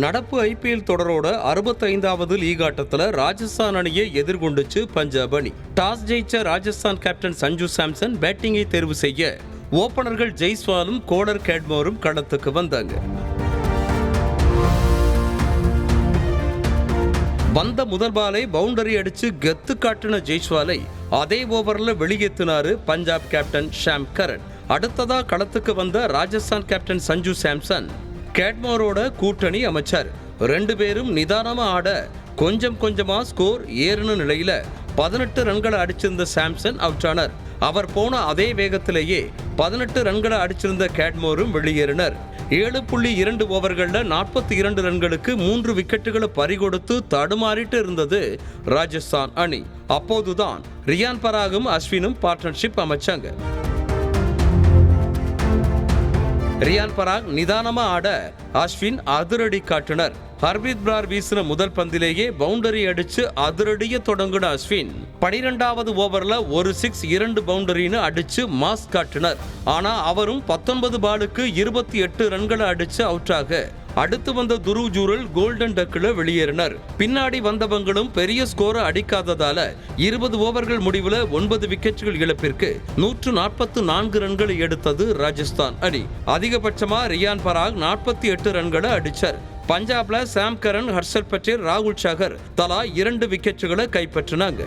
நடப்பு IPL தொடரோட 65வது league ஆட்டத்தில் ராஜஸ்தான் அணியை எதிர்கொண்டுச்சு பஞ்சாப் அணி. டாஸ் ஜெயிச்ச ராஜஸ்தான் கேப்டன் சஞ்சு சாம்சன் பேட்டிங்கை தேர்வு செய்ய ஓபனர்கள் ஜெய்ஸ்வாலும் கோடர் கேட்மோரும் களத்துக்கு வந்தாங்க. வந்த முதல் பாலை பவுண்டரி அடிச்சு கெத்து காட்டின ஜெய்ஸ்வாலை அதே ஓவர்ல வெளியேற்றினாரு பஞ்சாப் கேப்டன் ஷாம் கரன். அடுத்ததா களத்துக்கு வந்த ராஜஸ்தான் கேப்டன் சஞ்சு சாம்சன் கேட்மோரோட கூட்டணி அமைச்சார். ரெண்டு பேரும் நிதானமா ஆட கொஞ்சம் கொஞ்சமா ஸ்கோர் ஏறின நிலையில 18 ரன்களை அடிச்சிருந்த சாம்சன் அவுட் ஆனார். அவர் போன அதே வேகத்திலேயே 18 ரன்களை அடிச்சிருந்த கேட்மோரும் வெளியேறினர். 7.2 ஓவர்கள்ல 42 ரன்களுக்கு 3 விக்கெட்டுகளை பறிகொடுத்து தடுமாறிட்டு இருந்தது ராஜஸ்தான் அணி. அப்போதுதான் ரியான் பராகும் அஸ்வினும் பார்ட்னர்ஷிப் அமைச்சாங்க. ரியான் பராக் நிதானமா ஆட அஸ்வின் அதிரடி காட்டினர். ஹர்ப்ரீத் பிரார் வீசின முதல் பந்திலேயே பவுண்டரி அடிச்சு அதிரடிய தொடங்கின அஸ்வின் 12வது ஓவர்ல ஒரு 6 2 பவுண்டரின்னு அடிச்சு மாஸ் காட்டினர். ஆனா அவரும் 19 பாலுக்கு 28 ரன்களை அடிச்சு அவுட் ஆக அடுத்து வந்த துருவ் ஜூரல் கோல்டன் டக்ல வெளியேறினர். பின்னாடி வந்தவங்களும் பெரிய ஸ்கோரை அடிக்காததால 20 ஓவர்கள் முடிவுல 9 விக்கெட்டுகள் இழப்பிற்கு 144 ரன்களை எடுத்தது ராஜஸ்தான் அணி. அதிகபட்சமா ரியான் பராக் 48 ரன்களை அடிச்சார். பஞ்சாப்ல சாம் கரன், ஹர்ஷல் பட்டேல், ராகுல் சஹர் தலா 2 விக்கெட்டுகளை கைப்பற்றினாங்க.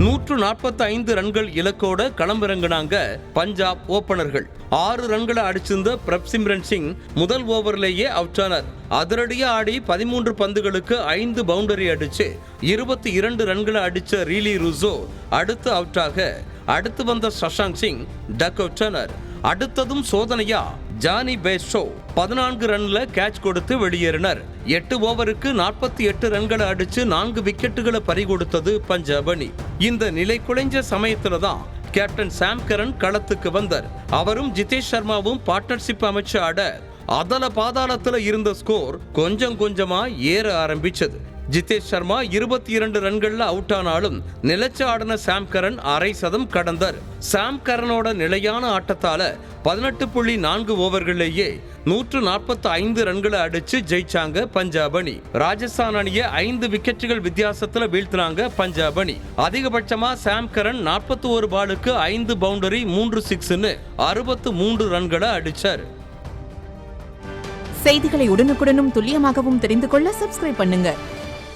145 ரன்கள் இலக்கோட களமிறங்கினாங்க பஞ்சாப் ஓபனர்கள். 6 ரன்களை அடிச்சிருந்த பிரப்சிம்ரன் சிங் முதல் ஓவர்லேயே அவுட் ஆனார். அதிரடியா ஆடி 13 பந்துகளுக்கு 5 பவுண்டரி அடிச்சு 22 ரன்களை அடிச்ச ரீலி ரூசோ அடுத்து அவுட் ஆக அடுத்து வந்த சஷாங்க் சிங் டக் அவுட் ஆனார். அடுத்ததும் சோதனையா ஜானி பேஸ்டோ 14 ரன்ல கேட்ச் கொடுத்து வெளியேறினர். 8 ஓவருக்கு 48 ரன்களை அடிச்சு 4 விக்கெட்டுகளை பறிகொடுத்தது பஞ்சாப் அணி. இந்த நிலை குலைஞ்ச சமயத்துல தான் கேப்டன் சாம் கரன் களத்துக்கு வந்தார். அவரும் ஜிதேஷ் சர்மாவும் பார்ட்னர்ஷிப் அமைச்சு ஆட அதல பாதாளத்துல இருந்த ஸ்கோர் கொஞ்சம் கொஞ்சமா ஏற ஆரம்பிச்சது. ஜிதேஷ் சர்மா 22 ரன்கள்ல அவுட் ஆனாலும் நிலைச்சு ஆடின சாம் கரன் அரை சதம் கடந்தார். சாம் கரனோட நிலையான ஆட்டத்தால 18.4 ஓவர்களேயே 145 ரன்களை அடிச்சு ஜெயிச்சாங்க பஞ்சாப் அணி. ராஜஸ்தான் அணியை 5 விக்கெட்டுகள் வித்தியாசத்துல வீழ்த்தினாங்க பஞ்சாப் அணி. அதிகபட்சமா சாம் கரன் 41 பாலுக்கு 5 பவுண்டரி 3 6ன்னு 63 ரன்களை அடிச்சார். செய்திகளை உடனுக்குடனும் துல்லியமாகவும் தெரிந்து கொள்ள சப்ஸ்கிரைப் பண்ணுங்க.